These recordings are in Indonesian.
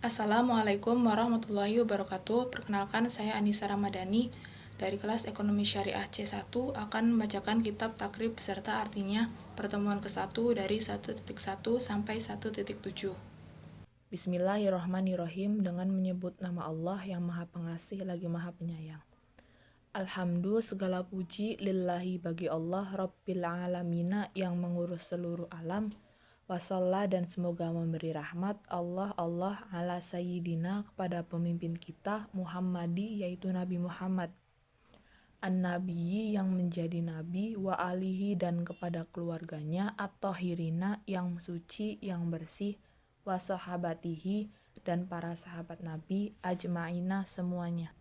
Assalamualaikum warahmatullahi wabarakatuh. Perkenalkan, saya Anissa Ramadhani dari kelas Ekonomi Syariah C1 akan membacakan kitab takrib beserta artinya pertemuan ke-1 dari 1.1 sampai 1.7. Bismillahirrahmanirrahim, dengan menyebut nama Allah yang Maha Pengasih lagi Maha Penyayang. Alhamdulillah, segala puji lillahi bagi Allah Rabbil Alamina yang mengurus seluruh alam. Wassallah, dan semoga memberi rahmat Allah ala sayyidina kepada pemimpin kita Muhammadi, yaitu Nabi Muhammad, an-nabiyyi yang menjadi nabi, wa alihi, dan kepada keluarganya, at-thahirina yang suci yang bersih, wa sahabatihi, dan para sahabat Nabi, ajma'ina semuanya.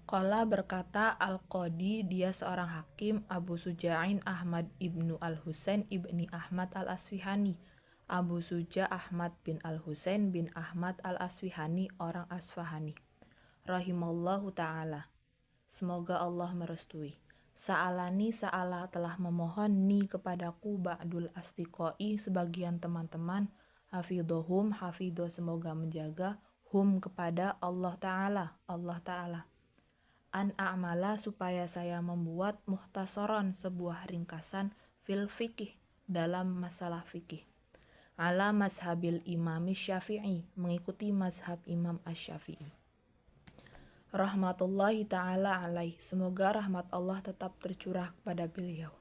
Qala, berkata Al-Qadi, dia seorang hakim, Abu Suja'in Ahmad ibnu Al-Husain ibni Ahmad Al-Asfihani. Abu Suja Ahmad bin Al-Husain bin Ahmad Al-Asfihani, orang Asfahani. Rahimallahu ta'ala, semoga Allah merestui. Sa'alani, sa'ala telah memohon ni kepadaku, ba'dul astiqoi sebagian teman-teman, hafidhohum, hafidho semoga menjaga, hum kepada Allah Ta'ala, an a'mala supaya saya membuat muhtasaron sebuah ringkasan fil fikih dalam masalah fikih, ala mazhabil imam syafi'i mengikuti mazhab Imam Asy-Syafi'i, rahmatullahi ta'ala alaih, semoga rahmat Allah tetap tercurah kepada beliau.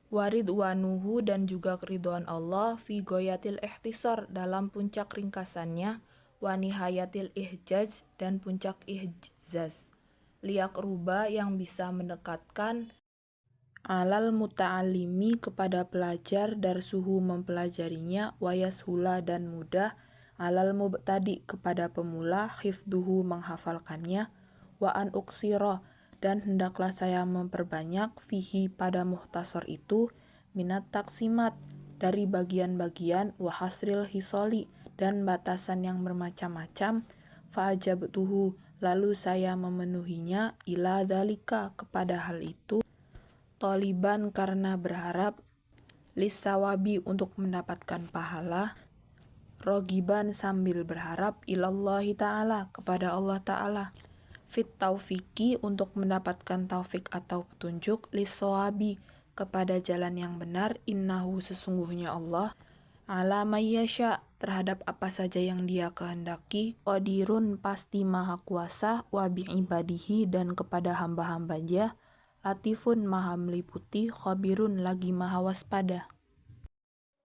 Waridwanuhu, dan juga keridhaan Allah, fi goyatil ihtisar dalam puncak ringkasannya, wa nihayatil ihjaz, dan puncak ihjaz, liak ruba yang bisa mendekatkan, alal muta'alimi kepada pelajar, darsuhu mempelajarinya, wayashula dan mudah, alal mubtadi kepada pemula, hifduhu menghafalkannya, wa an uksiro, dan hendaklah saya memperbanyak, fihi pada muhtasar itu, minat taksimat dari bagian-bagian, wa hasril hisoli, dan batasan yang bermacam-macam, fa'ajabtuhu, lalu saya memenuhinya, ila dzalika kepada hal itu, toliban karena berharap, lisawabi untuk mendapatkan pahala, rogiban sambil berharap, ilallahi ta'ala kepada Allah Ta'ala, fit taufiki untuk mendapatkan taufik atau petunjuk, lisawabi kepada jalan yang benar, innahu sesungguhnya Allah, ala mayyasha terhadap apa saja yang dia kehendaki, qadirun pasti maha kuasa, wa bi'ibadihi dan kepada hamba-hambanya, latifun maha meliputi, khabirun lagi maha waspada.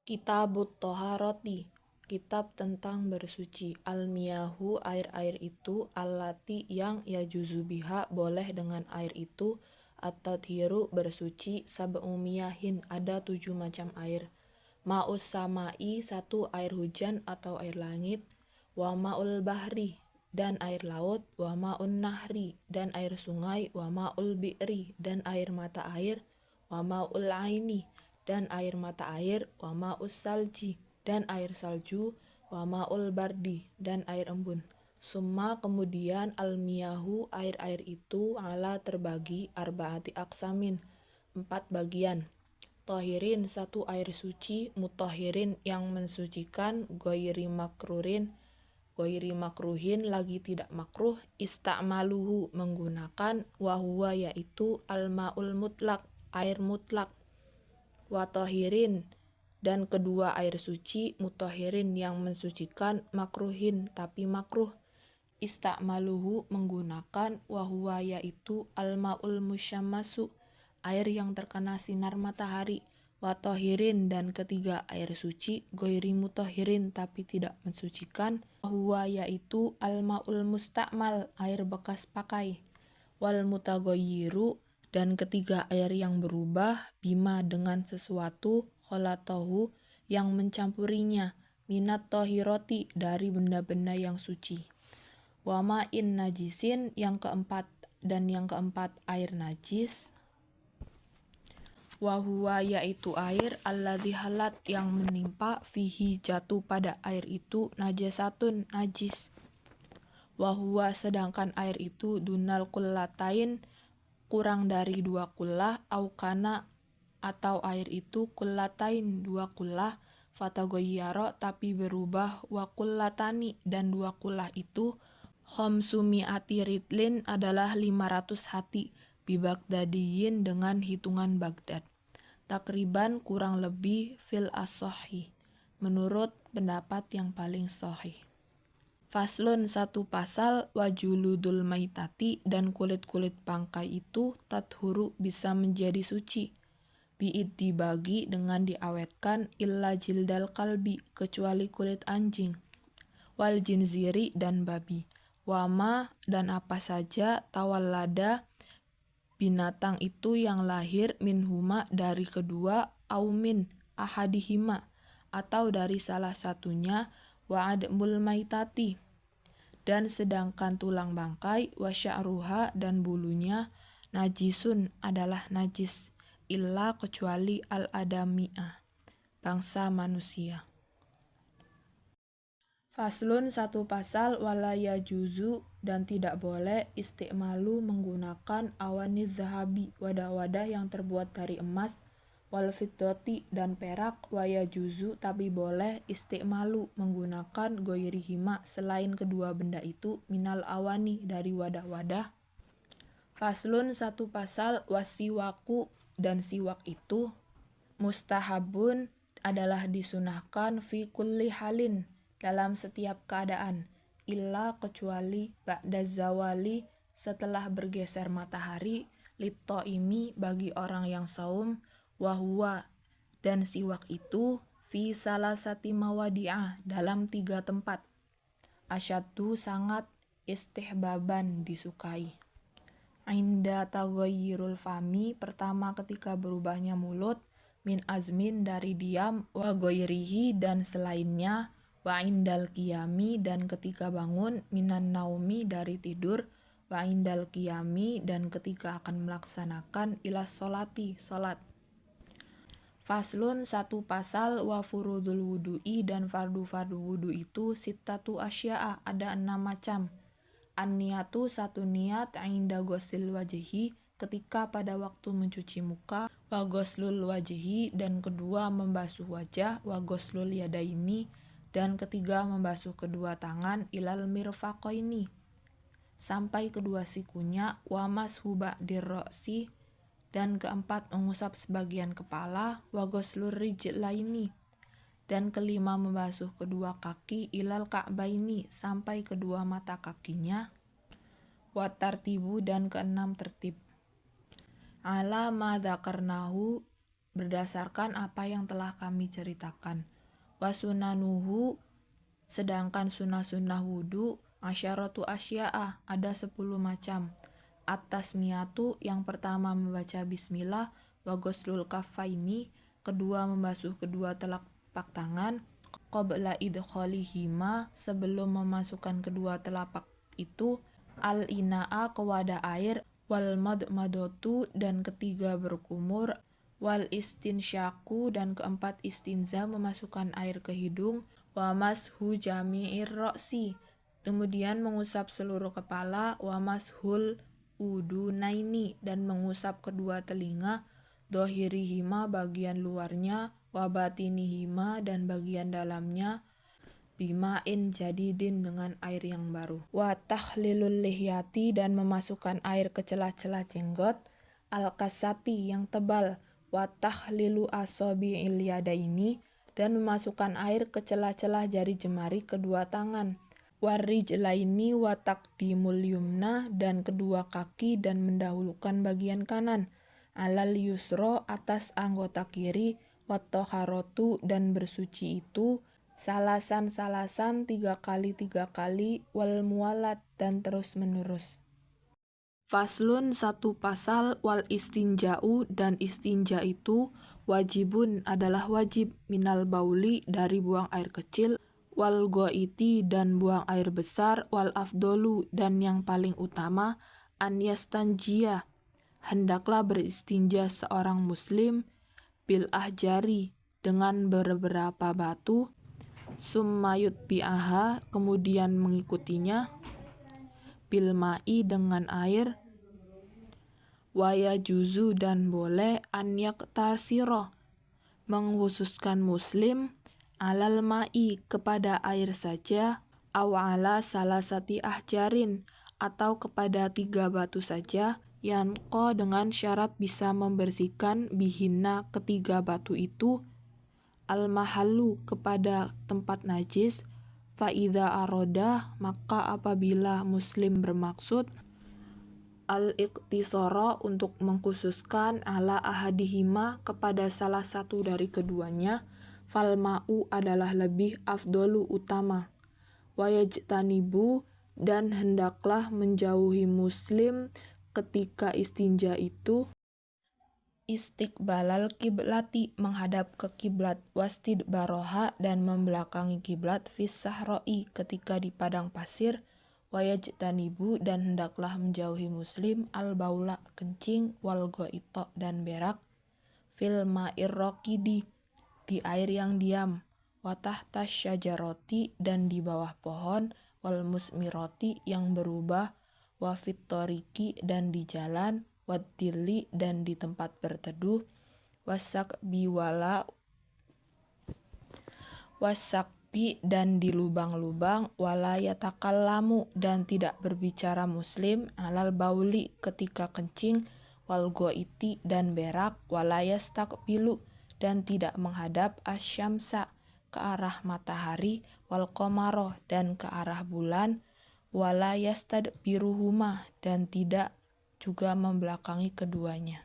Kitabut Toharoti, kitab tentang bersuci, al-miyahu air-air itu, allati yang yajuzu biha boleh dengan air itu, at-tathiru bersuci, sab'umiyahin ada 7 macam air, ma'us samai 1 air hujan atau air langit, wa ma'ul bahri dan air laut, wa ma'un nahri dan air sungai, wa ma'ul bi'ri dan air mata air, wa ma'ul aini dan air mata air, wa ma'us salji dan air salju, wa ma'ul bardi dan air embun. Summa kemudian al-miyahu air-air itu ala terbagi arbaati aksamin 4 bagian. Tohirin 1 air suci, mutohirin yang mensucikan, goiri makruhin lagi tidak makruh, ista'maluhu menggunakan, wahuwa yaitu al-ma'ul mutlak air mutlak, watohirin dan kedua air suci, mutohirin yang mensucikan, makruhin tapi makruh, ista'maluhu menggunakan, wahuwa yaitu al-ma'ul musyammasu air yang terkena sinar matahari, watohirin dan ketiga air suci, goiri mutohirin tapi tidak mensucikan, wahuwa yaitu al-ma'ul musta'mal air bekas pakai, wal mutagoyiru dan ketiga air yang berubah, bima dengan sesuatu, kholatohu yang mencampurinya, minat tohiroti dari benda-benda yang suci, wama'in najisin yang keempat air najis, wahuwa yaitu air alladzi halat yang menimpa, fihi jatuh pada air itu, najasatun najis, wahuwa sedangkan air itu, dunal kullatain kurang dari 2 kullah, aukana atau air itu kullatain 2 kullah, fatagoyyaro tapi berubah, wa kullatani dan dua kullah itu khamsumi'ati ritlin adalah 500 hati, bi Baghdadiyin dengan hitungan Baghdad. Takriban kurang lebih fil as-sahih, menurut pendapat yang paling sahih. Faslun satu pasal, wajuludul maitati dan kulit-kulit bangkai itu tathuru bisa menjadi suci. Bi'id dibagi dengan diawetkan illa jildal kalbi kecuali kulit anjing. Wal jinziri dan babi. Wama dan apa saja tawallada binatang itu yang lahir minhuma dari kedua aumin ahadihima atau dari salah satunya wa'admul maitati. Dan sedangkan tulang bangkai wa sya'ruha dan bulunya najisun adalah najis illa kecuali al-adami'ah bangsa manusia. Faslun satu pasal wala yajuzu dan tidak boleh istimalu menggunakan awaniz zahabi wadah-wadah yang terbuat dari emas wal fiddati dan perak wa yajuzu tapi boleh istimalu menggunakan goirihima selain kedua benda itu minal awani dari wadah-wadah. Faslun satu pasal wasiwaku dan siwak itu mustahabun adalah disunahkan fi kulli halin dalam setiap keadaan illa kecuali ba'da zawali setelah bergeser matahari littoimi bagi orang yang saum wahwa dan siwak itu fi salasati mawadi'ah dalam 3 tempat asyaddu sangat istihbaban disukai. Inda taghayyurul fami pertama ketika berubahnya mulut min azmin dari diam wa ghairihi dan selainnya wa indal qiyami dan ketika bangun minan naumi dari tidur wa indal qiyami dan ketika akan melaksanakan ila sholati salat. Faslun satu pasal wa furudul wudu'i dan fardu-fardu wudu itu sittatu asya'a ada 6 macam. An-niyatu satu niat inda ghuslil wajhi ketika pada waktu mencuci muka wa ghuslul wajhi dan kedua membasuh wajah wa ghuslul yadaini dan ketiga membasuh kedua tangan ilal mirfaqaini sampai kedua sikunya wa mashu ba'dir ra'si dan keempat mengusap sebagian kepala wa ghuslur rijlaini dan kelima membasuh kedua kaki ilal ka'baini sampai kedua mata kakinya wa tartibu dan keenam tertib ala ma dzakarnahu berdasarkan apa yang telah kami ceritakan. Wasunanuhu sedangkan sunnah-sunnah wudu asyaratu asya'a ada 10 macam. At-tasmiyatu yang pertama membaca bismillah wa ghuslul kaffaini kedua membasuh kedua telapak tangan qabla idkhalihima sebelum memasukkan kedua telapak itu al-ina'a ke wadah air wal madmadatu dan ketiga berkumur wal istinsyaku dan keempat istinza memasukkan air ke hidung wa mashu jami'ir ra'si kemudian mengusap seluruh kepala wa mashul udunaini dan mengusap kedua telinga dohirihima bagian luarnya wa batinihima dan bagian dalamnya bima'in jadidin dengan air yang baru wa tahlilul lihyati dan memasukkan air ke celah-celah jenggot al-kasati yang tebal wa tahlilu asabi'il yadaini dan memasukkan air ke celah-celah jari jemari kedua tangan warijlaini wa taqdimul yumna dan kedua kaki dan mendahulukan bagian kanan alal yusro atas anggota kiri wa toharotu dan bersuci itu salasan 3 kali wal mualat dan terus menerus. Faslun satu pasal wal istinja'u dan istinja itu wajibun adalah wajib minal bauli dari buang air kecil wal goiti dan buang air besar wal afdolu dan yang paling utama an yastanjia hendaklah beristinja seorang muslim bil ahjari dengan beberapa batu summayut bi'aha kemudian mengikutinya bil ma'i dengan air waya juzu dan boleh an yaktasiro mengkhususkan muslim alal ma'i kepada air saja, aw ala salasati ahjarin atau kepada 3 batu saja, yanqo dengan syarat bisa membersihkan bihinna ketiga batu itu, al mahallu kepada tempat najis, faida aroda maka apabila muslim bermaksud al-iqtisara untuk mengkhususkan ala ahadihima kepada salah satu dari keduanya, falma'u adalah lebih afdolu utama, wayajtanibu dan hendaklah menjauhi muslim ketika istinja itu istiqbalal kiblati menghadap ke kiblat, wastidbaroha dan membelakangi kiblat, fis sahroi ketika di padang pasir, wayajtanibu dan hendaklah menjauhi muslim al baula kencing, wal goito dan berak, fil ma'ir rokidi di air yang diam, watahta syajaroti dan di bawah pohon, wal musmiroti yang berubah, wafit toriki dan di jalan, waddili dan di tempat berteduh, wasakbi dan di lubang-lubang, wala yatakallamu dan tidak berbicara muslim, alal bauli ketika kencing, wal goiti dan berak, wala yastakbilu dan tidak menghadap asyamsa ke arah matahari, wal qamaro dan ke arah bulan, wala yastadbiruhuma dan tidak juga membelakangi keduanya.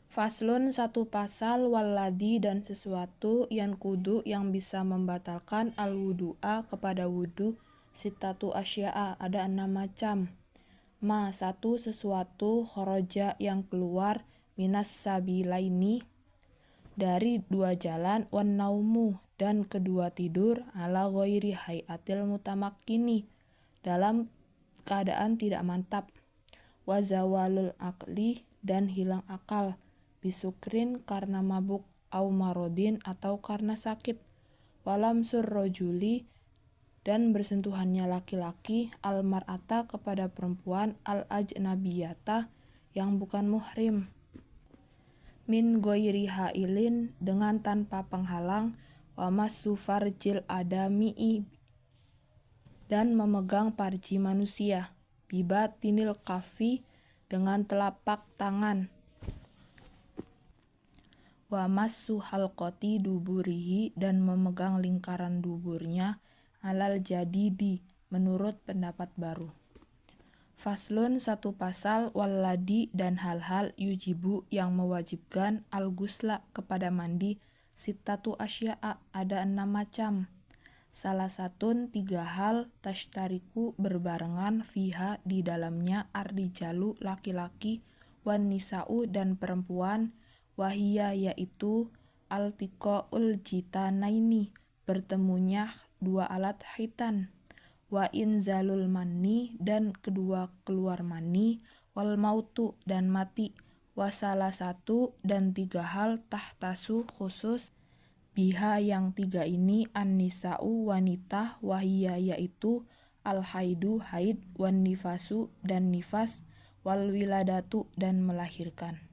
Faslun satu pasal waladi dan sesuatu yang kudu yang bisa membatalkan al-wudu'a kepada wudu, sitatu asya'a ada 6 macam. Satu sesuatu khoroja yang keluar minas sabilaini dari 2 jalan, wan naumu dan kedua tidur, ala ghairi hayatil mutamakkini dalam keadaan tidak mantap, wazawalul akli dan hilang akal, bisukrin karena mabuk, au marodin atau karena sakit, walamsur rojuli dan bersentuhannya laki-laki, al mar'ata kepada perempuan, al ajnabiyata yang bukan muhrim, min ghairi hailin dengan tanpa penghalang, wa massu farjil adami'i dan memegang farji manusia, bibatinil kafi dengan telapak tangan, wa massu halqati duburihi dan memegang lingkaran duburnya, alal jadidi menurut pendapat baru. Faslun satu pasal waladi dan hal-hal yujibu yang mewajibkan al-gusla kepada mandi, sitatu asya'a ada 6 macam. Salah satun 3 hal tashtariku berbarengan fiha di dalamnya ar-rijalu laki-laki, wan nisa'u dan perempuan, wahia yaitu al-tiqa'ul jitanaini bertemunya 2 alat hitan, wa inzalul mani dan kedua keluar mani, wal mautu dan mati, wasalah satu dan 3 hal tahtasu khusus biha yang 3 ini an-nisa'u wanita, wahia yaitu al-haidu haid, wan nifasu dan nifas, wal wiladatu dan melahirkan.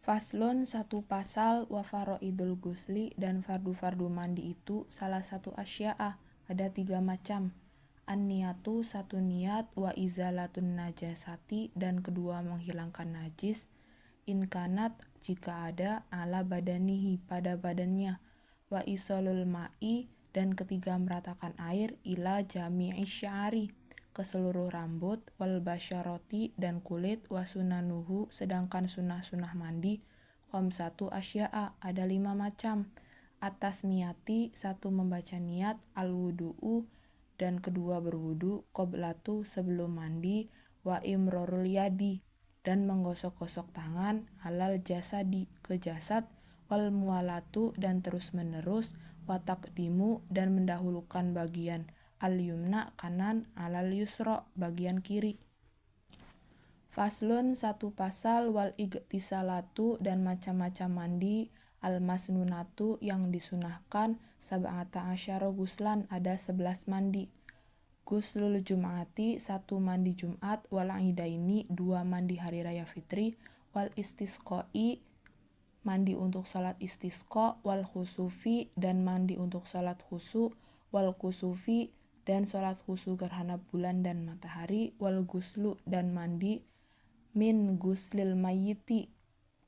Faslun satu pasal wa faraidul gusli dan fardu-fardu mandi itu salah satu asya'a ada 3 macam. An-niyatu satu niat, wa izalatun najasati dan kedua menghilangkan najis, inkanat jika ada, ala badanihi pada badannya, wa isolul ma'i dan ketiga meratakan air, ila jami'i sya'ari ke seluruh rambut, wal basyaroti dan kulit, wa sunanuhu sedangkan sunah-sunah mandi khamsatu asya'a ada 5 macam. Atas miyati satu membaca niat, al wudu'u dan kedua berwudu, qoblatu sebelum mandi, wa imrorul yadi dan menggosok-gosok tangan, alal jasadi ke jasad, wal mualatu dan terus menerus, wa taqdimu dan mendahulukan bagian al yumna kanan, alal yusra bagian kiri. Faslun satu pasal wal igtisalatu dan macam-macam mandi, al masnunatu yang disunahkan, sab'ata asyara guslan ada 11 mandi. Guslul jum'ati satu mandi Jumat, wal idaini 2 mandi hari raya fitri, wal istisqoi mandi untuk sholat istisqa, wal khusufi dan mandi untuk sholat khusu, wal kusufi dan sholat khusu gerhana bulan dan matahari, wal guslu dan mandi min guslil mayyiti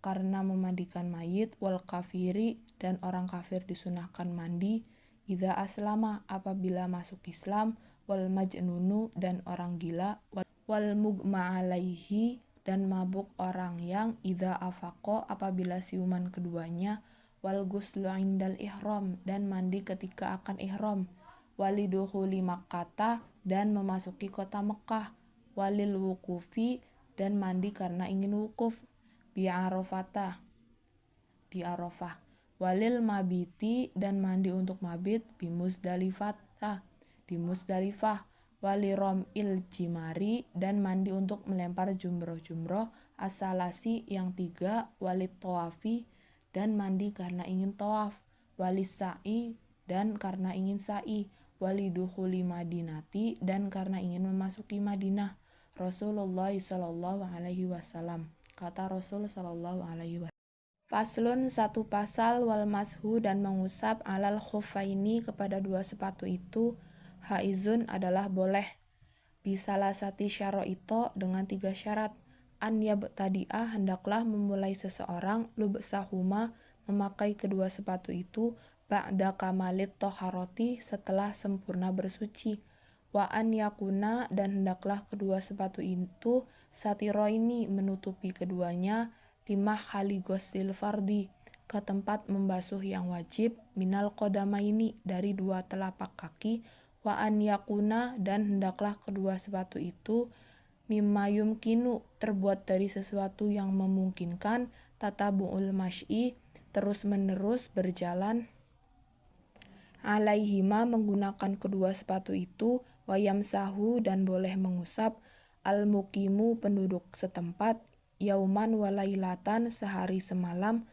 karena memandikan mayit, wal kafiri dan orang kafir disunahkan mandi, idza aslama apabila masuk Islam, wal majnunu dan orang gila, wal mugma alaihi dan mabuk orang yang idza afaqo apabila siuman keduanya, wal guslu indal ihram dan mandi ketika akan ihram, walidukhuli Makkata dan memasuki kota Mekah, walil wukufi dan mandi karena ingin wukuf bi Arafata di Arafah, walil mabiti dan mandi untuk mabit bi Muzdalifata di Muzdalifah, walirom il jimari dan mandi untuk melempar jumroh asalasi yang 3, walit tawafi dan mandi karena ingin tawaf, walis sa'i dan karena ingin sa'i, walidukhuli madinati dan karena ingin memasuki Madinah. Rasulullah sallallahu alaihi wasallam, kata Rasul sallallahu alaihi wasallam. Faslun, satu pasal, wal mashu dan mengusap alal khuffaini kepada dua sepatu itu haizun adalah boleh, bisalasati syaraito dengan 3 syarat, an yabtadi'ah hendaklah memulai seseorang lubsahuma memakai kedua sepatu itu ba'da kamalit toharoti setelah sempurna bersuci, wa an yakuna dan hendaklah kedua sepatu itu satiroini menutupi keduanya limah haligosil fardi ke tempat membasuh yang wajib minal qodamaini dari 2 telapak kaki, wa an yakuna dan hendaklah kedua sepatu itu mimma yumkinu terbuat dari sesuatu yang memungkinkan tatabu'ul masyi terus menerus berjalan alaihima menggunakan kedua sepatu itu, wayamsahu dan boleh mengusap al-muqimu penduduk setempat yauman walailatan sehari semalam,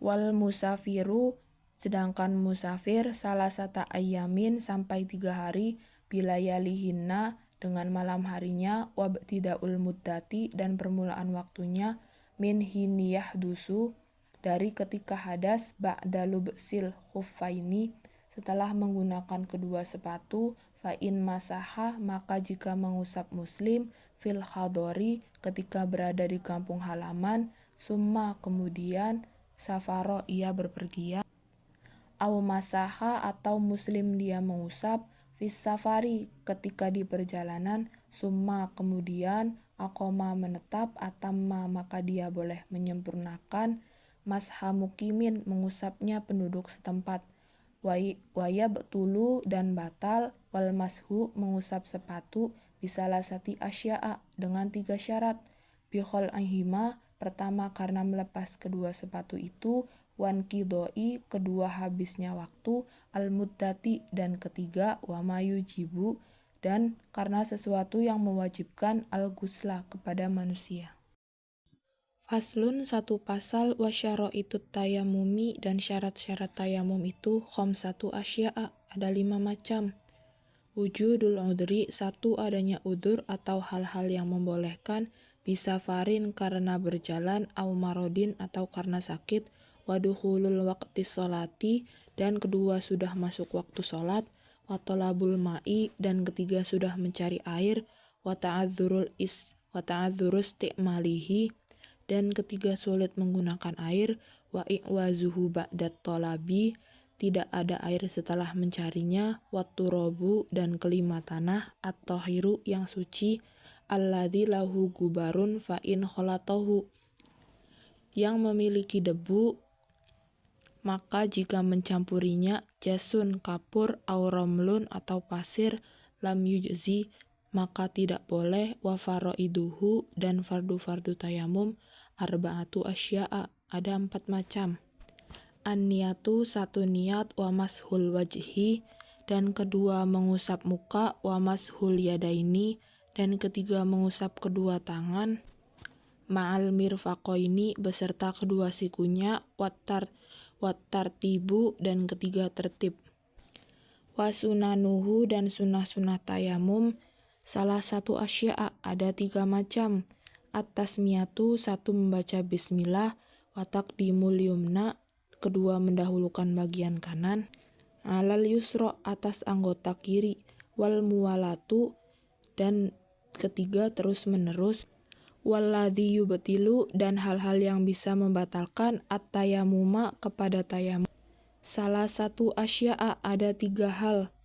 wal musafiru sedangkan musafir salasata ayyamin sampai 3 hari bilayalihinna dengan malam harinya, wabtidaul muddati dan permulaan waktunya min hiniyah dusu dari ketika hadas ba'da lubsil khuffaini setelah menggunakan kedua sepatu, fa'in masaha maka jika mengusap muslim fil khadori ketika berada di kampung halaman, summa kemudian safaro ia berpergian, au masaha atau muslim dia mengusap fis safari ketika di perjalanan, summa kemudian akoma menetap atamma maka dia boleh menyempurnakan masha mukimin mengusapnya penduduk setempat, waya betulu dan batal wal mashu mengusap sepatu bisalasati asya'a dengan 3 syarat, bihol ahima pertama karena melepas kedua sepatu itu, wan kidoi kedua habisnya waktu, al muddati dan ketiga wamayu jibu dan karena sesuatu yang mewajibkan al gusla kepada manusia. Faslun, satu pasal, wasyaraitu tayamumi dan syarat-syarat tayamum itu khamsatu asya'a ada 5 macam. Wujudul udri, 1 adanya udur atau hal-hal yang membolehkan, bisa farin karena berjalan, au marodin atau karena sakit, wadukhulul waqti sholati dan kedua sudah masuk waktu sholat, watolabul ma'i dan ketiga sudah mencari air, wata'adzurus ti'malihi dan ketiga sulit menggunakan air, wa i'wazuhu ba'dat tolabi tidak ada air setelah mencarinya, watturobu dan kelima tanah, at-tohiru yang suci, alladzi lahu gubarun fa'in kholatohu yang memiliki debu maka jika mencampurinya jasun kapur au romlun atau pasir lam yujzi maka tidak boleh, wa faraiduhu dan fardu-fardu tayamum arba'atu asya'a ada 4 macam. An-niyatu 1 niat, wa mashul wajhi dan kedua mengusap muka, wa mashul yadaini dan ketiga mengusap kedua tangan, ma'al mirfaqoini beserta kedua sikunya, wattartibu dan ketiga tertib. Wa sunanuhu dan sunah-sunah tayamum salah satu asya'a ada 3 macam. At-tasmiyatu 1 membaca bismillah, Watakdimul yumna, kedua mendahulukan bagian kanan, alal yusro, atas anggota kiri, wal muwalatu, dan ketiga terus menerus, walladhi yubtilu, dan hal-hal yang bisa membatalkan at-tayamuma kepada tayamum. Salah satu asya'a, ada 3 hal.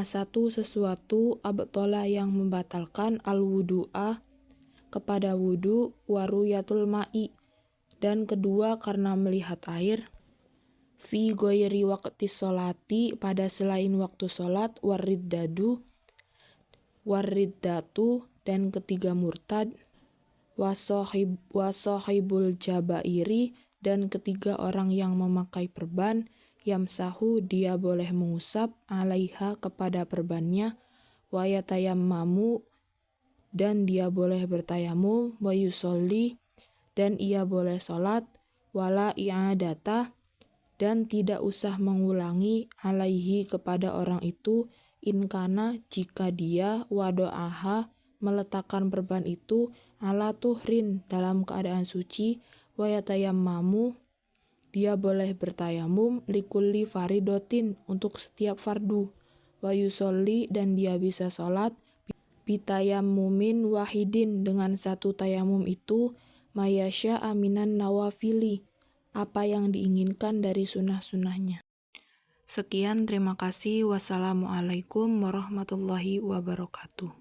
Satu sesuatu, abtola yang membatalkan, al-wudu'a, kepada wudu, waruyatul ma'i, dan kedua karena melihat air, fi ghairi waqti sholati, pada selain waktu sholat, wariddatu, dan ketiga murtad, wasohibul jabairi, dan ketiga orang yang memakai perban, yamsahu, dia boleh mengusap, alaiha, kepada perbannya, wayatayammamu, dan dia boleh bertayamum, wayusolli, dan ia boleh sholat, wala i'adata, dan tidak usah mengulangi, alaihi, kepada orang itu, inkana, jika dia, wado'aha, meletakkan perban itu, ala tuhrin, dalam keadaan suci, wayatayammamu, dia boleh bertayamum, likulli faridotin, untuk setiap fardu, wayusolli, dan dia bisa sholat, bitayammumin wahidin, dengan satu tayamum itu, mayasya aminan nawafili, apa yang diinginkan dari sunnah-sunnahnya. Sekian, terima kasih. Wassalamualaikum warahmatullahi wabarakatuh.